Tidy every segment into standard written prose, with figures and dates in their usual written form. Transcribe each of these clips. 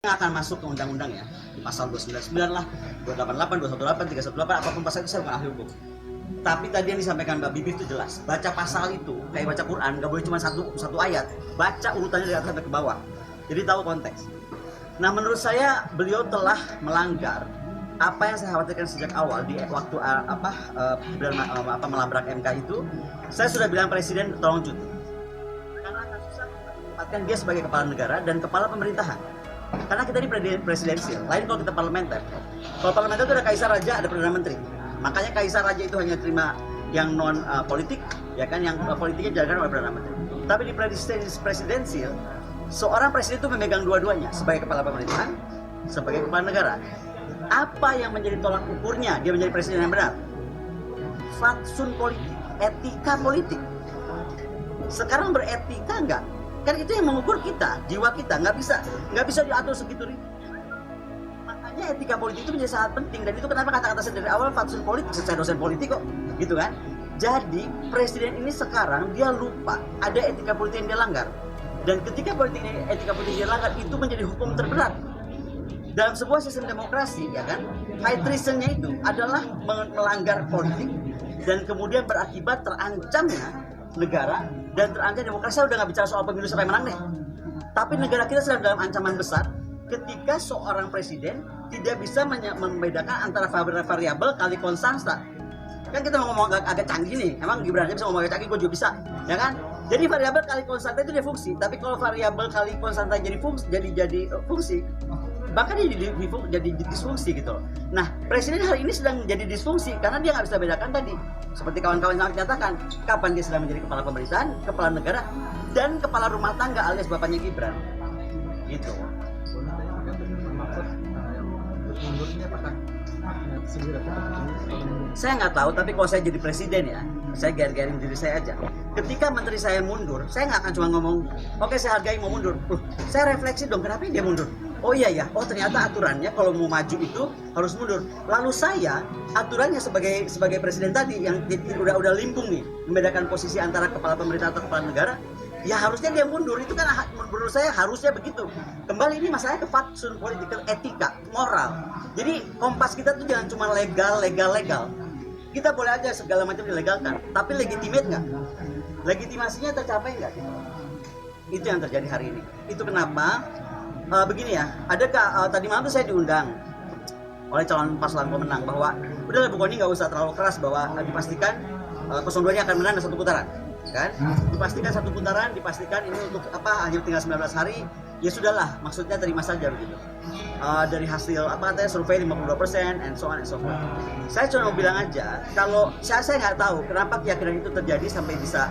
akan masuk ke undang-undang ya, di pasal 299 lah, 288, 218, 318, apapun pasal itu saya bukan ahli hukum. Tapi tadi yang disampaikan Mbak Bibi itu jelas, baca pasal itu kayak baca Quran, nggak boleh cuma satu ayat, baca urutannya dari atas sampai ke bawah, jadi tahu konteks. Nah menurut saya beliau telah melanggar apa yang saya khawatirkan sejak awal di waktu melabrak MK itu. Saya sudah bilang Presiden tolong cuti, karena akan susah menempatkan dia sebagai kepala negara dan kepala pemerintahan. Karena kita ini presidensial, lain kalau kita parlementer. Kalau parlementer itu ada kaisar raja, ada perdana menteri. Makanya kaisar raja itu hanya terima yang non politik, ya kan, yang politiknya dijalankan oleh perdana menteri. Tapi di presidensial, seorang presiden itu memegang dua-duanya, sebagai kepala pemerintahan, sebagai kepala negara. Apa yang menjadi tolak ukurnya dia menjadi presiden yang benar? Fatsun politik, etika politik. Sekarang beretika enggak? Kan itu yang mengukur kita, jiwa kita, nggak bisa diatur segitu ribu. Makanya etika politik itu menjadi sangat penting, dan itu kenapa kata-kata saya dari awal fatsun politik, saya dosen politik kok, gitu kan. Jadi presiden ini sekarang dia lupa ada etika politik yang dia langgar, dan ketika etika politik dia langgar itu menjadi hukum terberat dalam sebuah sistem demokrasi, ya kan. High treasonnya itu adalah melanggar politik dan kemudian berakibat terancamnya negara dan terancam demokrasi. Saya udah nggak bicara soal pemilu sampai menang deh, tapi negara kita sedang dalam ancaman besar ketika seorang presiden tidak bisa membedakan antara variabel kali konstanta. Kan kita mau ngomong agak canggih nih, emang Gibran aja bisa ngomong agak canggih, gue juga bisa, ya kan. Jadi variabel kali konstanta itu dia fungsi, tapi kalau variabel kali konstanta jadi fungsi, bahkan dia jadi disfungsi gitu loh. Nah, presiden hari ini sedang menjadi disfungsi karena dia nggak bisa bedakan tadi, seperti kawan-kawan yang nyatakan, kapan dia sedang menjadi kepala pemerintahan, kepala negara, dan kepala rumah tangga alias bapaknya Gibran, gitu. Saya nggak tahu, tapi kalau saya jadi presiden ya, saya garing diri saya aja. Ketika menteri saya mundur, saya nggak akan cuma ngomong, oke, saya hargai mau mundur. Saya refleksi dong, kenapa dia mundur? Oh iya ya, oh ternyata aturannya kalau mau maju itu harus mundur. Lalu saya aturannya sebagai presiden tadi yang udah limbung nih, membedakan posisi antara kepala pemerintah atau kepala negara, ya harusnya dia mundur. Itu kan menurut saya harusnya begitu. Kembali ini masalahnya ke fatsun politik, etika, moral. Jadi kompas kita tuh jangan cuma legal. Kita boleh aja segala macam dilegalkan, tapi legitimate nggak? Legitimasinya tercapai nggak? Itu yang terjadi hari ini. Itu kenapa begini ya, tadi malam tuh saya diundang oleh calon paslon pemenang bahwa udahlah Bu Koni nggak usah terlalu keras, bahwa dipastikan 02 akan menang dalam satu putaran, kan? Dipastikan satu putaran, dipastikan ini untuk hanya tinggal 19 hari, ya sudahlah, maksudnya terima saja begitu. Dari hasil katanya survei 52% and so on and so forth. Saya cuma mau bilang aja, kalau saya nggak tahu kenapa keyakinan itu terjadi sampai bisa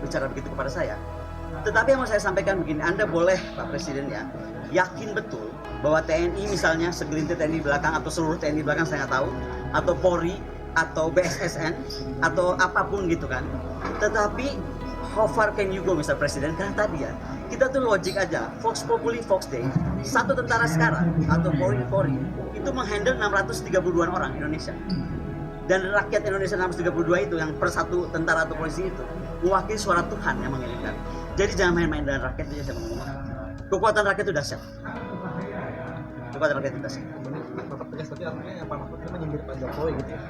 bicara begitu kepada saya. Tetapi yang mau saya sampaikan begini, Anda boleh Pak Presiden ya, yakin betul bahwa TNI misalnya, segelintir TNI di belakang atau seluruh TNI di belakang saya nggak tahu, atau Polri atau BSSN atau apapun gitu kan. Tetapi how far can you go Mr. Presiden? Karena tadi ya, kita tuh logik aja, Vox Populi Vox Dei, satu tentara sekarang atau Polri itu menghandle 632 orang Indonesia. Dan rakyat Indonesia 632 itu yang per satu tentara atau polisi itu mewakili suara Tuhan yang mengirimkan. Jadi jangan main-main dengan rakyat itu, saya ngomong. Kekuatan rakyat itu dahsyat. Kekuatan rakyat itu dahsyat. Bapak tegas tadi artinya Pak Mahfud itu menyindir Pak Jokowi gitu ya.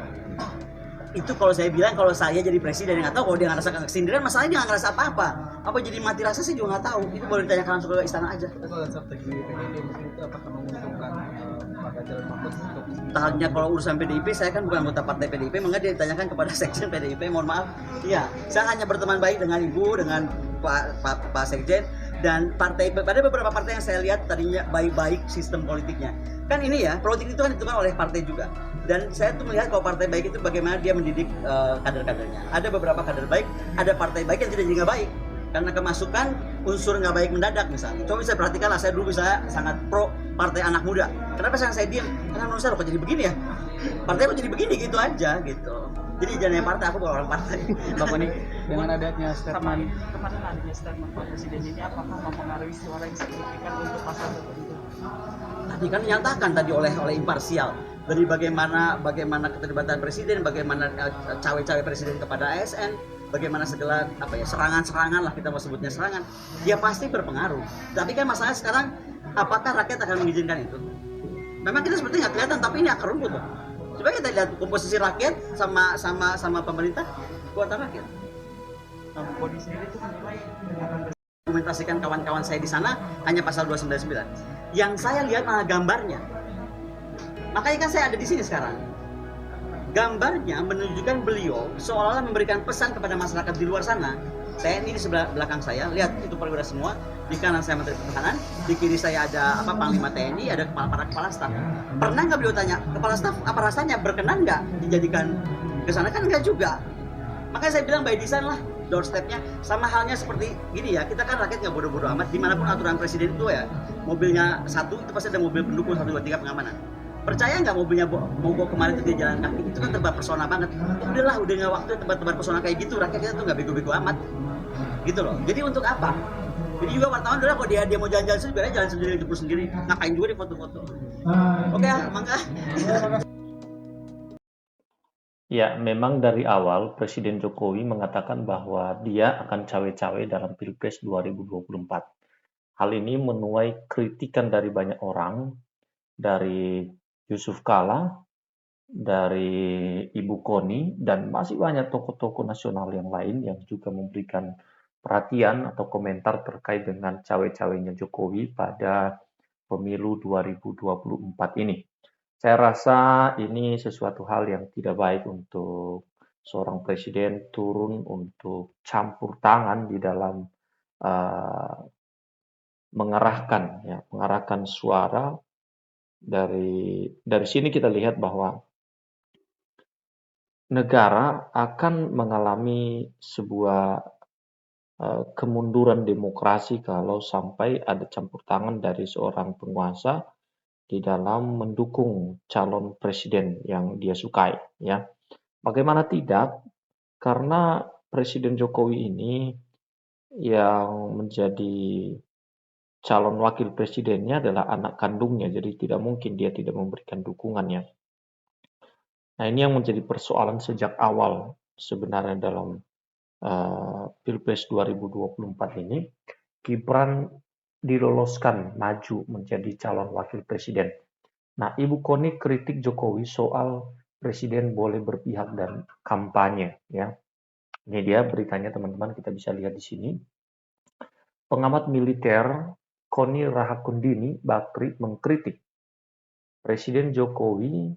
Itu kalau saya bilang, kalau saya jadi presiden, nggak tahu kalau dia nggak rasa kesindiran, masalahnya dia nggak ngerasa apa-apa. Apa jadi mati rasa sih juga nggak tahu. Itu boleh ditanyakan langsung ke istana aja. Itu kalau strategi PDIP mungkin itu apakah menguntungkan Pak Ganjar Mahfud untuk Tahannya kalau urusan PDIP, saya kan bukan anggota partai PDIP, maka dia ditanyakan kepada sekjen PDIP. Mohon maaf, iya, saya hanya berteman baik dengan Ibu, dengan Pak Sekjen, dan partai, pada beberapa partai yang saya lihat tadinya baik-baik sistem politiknya. Kan ini ya, politik itu kan ditentukan oleh partai juga. Dan saya tuh melihat kalau partai baik itu bagaimana dia mendidik kader-kadernya. Ada beberapa kader baik, ada partai baik yang tidak jadi nggak baik karena kemasukan unsur nggak baik mendadak misalnya. Coba bisa perhatikan lah, saya dulu bisa sangat pro partai anak muda. Kenapa saya diam? Karena menurut saya kok jadi begini ya? Partai kok jadi begini gitu aja gitu. Jadi jangan partai, aku bukan orang partai. Bapak ini dengan adanya statement kemarin adanya statement Pak Presiden ini apakah mempengaruhi suara yang signifikan untuk pasal tertentu? Tadi kan dinyatakan tadi oleh imparsial dari bagaimana keterlibatan presiden, bagaimana cawe-cawe presiden kepada ASN, bagaimana segala serangan-serangan lah, kita mau sebutnya serangan, ya pasti berpengaruh. Tapi kan masalahnya sekarang Apakah rakyat akan mengizinkan itu? Memang kita seperti nggak kelihatan, tapi ini akar rumput loh. Coba kita lihat komposisi rakyat sama pemerintah, kekuatan rakyat. Bodi sendiri itu menilai akan Dokumentasikan kawan-kawan saya di sana hanya pasal 299. Yang saya lihat malah gambarnya. Makanya kan saya ada di sini sekarang. Gambarnya menunjukkan beliau seolah-olah memberikan pesan kepada masyarakat di luar sana. Saya ini di sebelah belakang saya, lihat itu perwira semua. Di kanan saya Menteri Pertahanan, di kiri saya ada Panglima TNI, ada para kepala staf. Pernah nggak beliau tanya, kepala staf apa rasanya, berkenan nggak dijadikan ke sana? Kan nggak juga. Makanya saya bilang by design lah doorstepnya. Sama halnya seperti gini ya, kita kan rakyat nggak bodoh-bodoh amat. Dimanapun aturan presiden itu ya, mobilnya satu itu pasti ada mobil pendukung 1, 2, 3 pengamanan. Percaya nggak mobilnya mogok kemarin itu dia jalan kaki, itu kan tebar persona banget. Udahlah, udah nggak waktu tebar persona kayak gitu, rakyat kita tuh nggak bego-bego amat gitu loh. Jadi untuk apa? Jadi juga wartawan adalah kok dia mau jalan-jalan sendiri, biar jalan sendiri, jemput sendiri, ngapain juga di foto-foto. Oke ya, mangga. Ya, memang dari awal Presiden Jokowi mengatakan bahwa dia akan cawe-cawe dalam Pilpres 2024. Hal ini menuai kritikan dari banyak orang, dari Yusuf Kala, dari Ibu Koni, dan masih banyak tokoh-tokoh nasional yang lain yang juga memberikan perhatian atau komentar terkait dengan cawe-cawenya Jokowi pada pemilu 2024 ini. Saya rasa ini sesuatu hal yang tidak baik untuk seorang presiden turun untuk campur tangan di dalam uh, mengarahkan suara. Dari sini kita lihat bahwa negara akan mengalami sebuah kemunduran demokrasi kalau sampai ada campur tangan dari seorang penguasa di dalam mendukung calon presiden yang dia sukai, ya. Bagaimana tidak? Karena Presiden Jokowi ini yang menjadi calon wakil presidennya adalah anak kandungnya, jadi tidak mungkin dia tidak memberikan dukungannya. Nah, ini yang menjadi persoalan sejak awal sebenarnya dalam Pilpres 2024 ini. Gibran diloloskan maju menjadi calon wakil presiden. Nah, Ibu Koni kritik Jokowi soal presiden boleh berpihak dan kampanye, ya. Ini dia beritanya, teman-teman, kita bisa lihat di sini. Pengamat militer Koni Rahakundini Bakri mengkritik Presiden Jokowi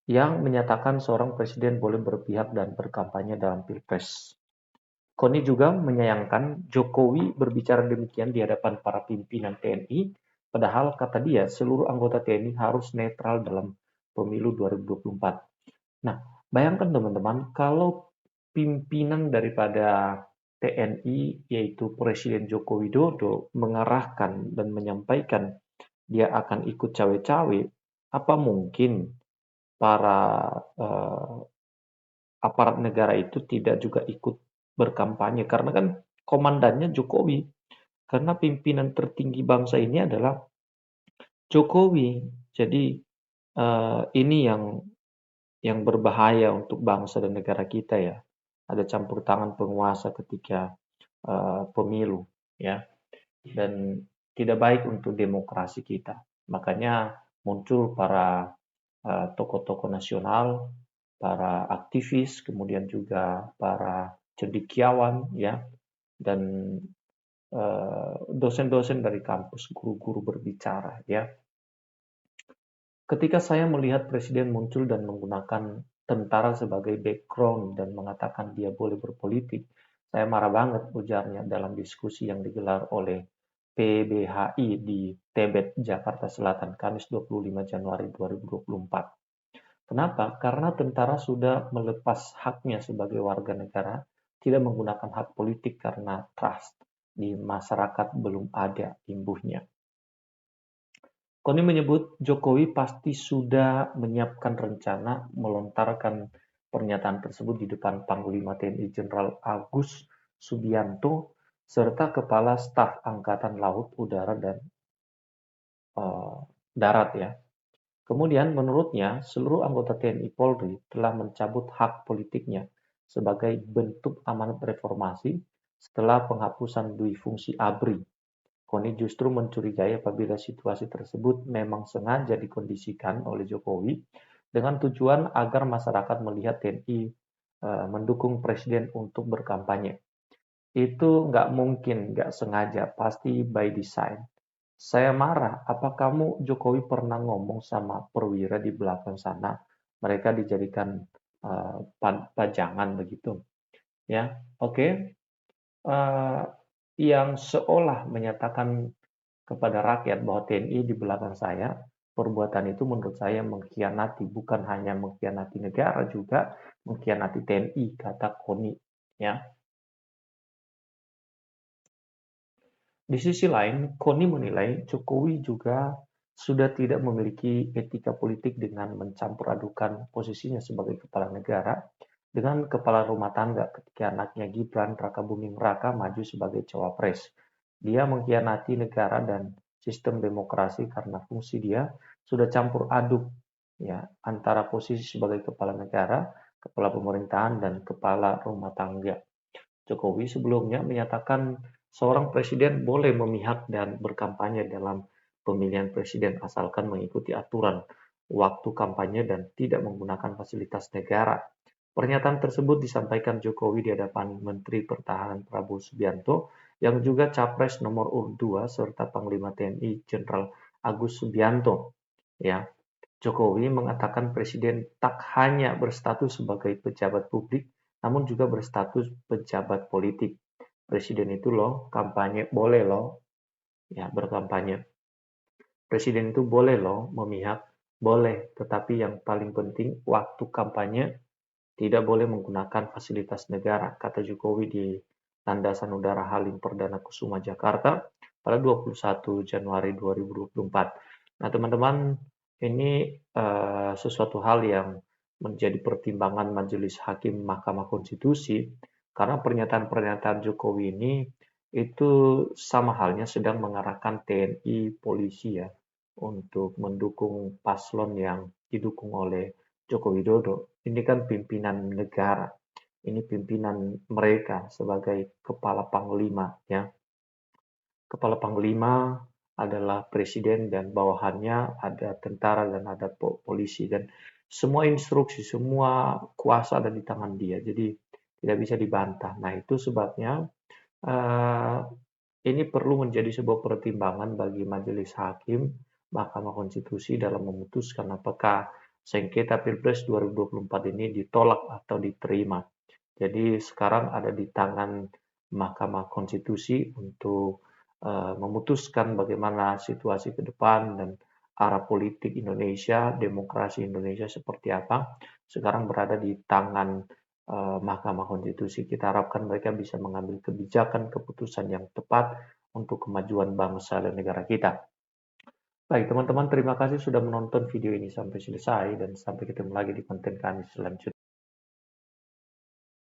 yang menyatakan seorang presiden boleh berpihak dan berkampanye dalam Pilpres. Koni juga menyayangkan Jokowi berbicara demikian di hadapan para pimpinan TNI, padahal kata dia seluruh anggota TNI harus netral dalam pemilu 2024. Nah, bayangkan teman-teman, kalau pimpinan daripada TNI, yaitu Presiden Joko Widodo, mengarahkan dan menyampaikan dia akan ikut cawe-cawe, apa mungkin para aparat negara itu tidak juga ikut berkampanye? Karena kan komandannya Jokowi, karena pimpinan tertinggi bangsa ini adalah Jokowi. Jadi ini yang berbahaya untuk bangsa dan negara kita, ya. Ada campur tangan penguasa ketika pemilu, ya, dan tidak baik untuk demokrasi kita. Makanya muncul para tokoh-tokoh nasional, para aktivis, kemudian juga para cendekiawan, ya, dan dosen-dosen dari kampus, guru-guru berbicara, ya. Ketika saya melihat presiden muncul dan menggunakan tentara sebagai background dan mengatakan dia boleh berpolitik, saya marah banget, ujarnya dalam diskusi yang digelar oleh PBHI di Tebet, Jakarta Selatan, Kamis 25 Januari 2024. Kenapa? Karena tentara sudah melepas haknya sebagai warga negara, tidak menggunakan hak politik karena trust di masyarakat belum ada imbuhnya. Koni menyebut Jokowi pasti sudah menyiapkan rencana melontarkan pernyataan tersebut di depan Panglima TNI Jenderal Agus Subianto serta Kepala Staf Angkatan Laut, Udara, dan Darat, ya. Kemudian menurutnya seluruh anggota TNI Polri telah mencabut hak politiknya sebagai bentuk amanat reformasi setelah penghapusan dui fungsi ABRI. Koni justru mencurigai apabila situasi tersebut memang sengaja dikondisikan oleh Jokowi dengan tujuan agar masyarakat melihat TNI mendukung presiden untuk berkampanye. Itu nggak mungkin, nggak sengaja, pasti by design. Saya marah, apa kamu Jokowi pernah ngomong sama perwira di belakang sana, mereka dijadikan pajangan begitu, ya? Oke. Yang seolah menyatakan kepada rakyat bahwa TNI di belakang saya, perbuatan itu menurut saya mengkhianati, bukan hanya mengkhianati negara, juga mengkhianati TNI, kata Koni, ya. Di sisi lain, Koni menilai Jokowi juga sudah tidak memiliki etika politik dengan mencampur adukan posisinya sebagai kepala negara dengan kepala rumah tangga ketika anaknya Gibran Rakabuming Raka maju sebagai cawapres. Dia mengkhianati negara dan sistem demokrasi karena fungsi dia sudah campur aduk ya antara posisi sebagai kepala negara, kepala pemerintahan dan kepala rumah tangga. Jokowi sebelumnya menyatakan seorang presiden boleh memihak dan berkampanye dalam pemilihan presiden asalkan mengikuti aturan waktu kampanye dan tidak menggunakan fasilitas negara. Pernyataan tersebut disampaikan Jokowi di hadapan Menteri Pertahanan Prabowo Subianto yang juga Capres nomor urut 2 serta Panglima TNI Jenderal Agus Subianto. Ya, Jokowi mengatakan presiden tak hanya berstatus sebagai pejabat publik, namun juga berstatus pejabat politik. Presiden itu loh, kampanye boleh loh, ya berkampanye. Presiden itu boleh loh memihak, boleh, tetapi yang paling penting waktu kampanye tidak boleh menggunakan fasilitas negara, kata Jokowi di Landasan Udara Halim Perdana Kusuma Jakarta pada 21 Januari 2024. Nah, teman-teman, ini sesuatu hal yang menjadi pertimbangan Majelis Hakim Mahkamah Konstitusi karena pernyataan-pernyataan Jokowi ini itu sama halnya sedang mengarahkan TNI, polisi ya, untuk mendukung paslon yang didukung oleh Joko Widodo. Ini kan pimpinan negara, ini pimpinan mereka sebagai kepala panglima ya. Kepala panglima adalah presiden dan bawahannya ada tentara dan ada polisi dan semua instruksi, semua kuasa ada di tangan dia. Jadi tidak bisa dibantah. Nah, itu sebabnya ini perlu menjadi sebuah pertimbangan bagi Majelis Hakim Mahkamah Konstitusi dalam memutuskan apakah sengketa Pilpres 2024 ini ditolak atau diterima. Jadi sekarang ada di tangan Mahkamah Konstitusi untuk memutuskan bagaimana situasi ke depan dan arah politik Indonesia, demokrasi Indonesia seperti apa. Sekarang berada di tangan Mahkamah Konstitusi. Kita harapkan mereka bisa mengambil kebijakan, keputusan yang tepat untuk kemajuan bangsa dan negara kita. Baik teman-teman, terima kasih sudah menonton video ini sampai selesai dan sampai ketemu lagi di konten kami selanjutnya.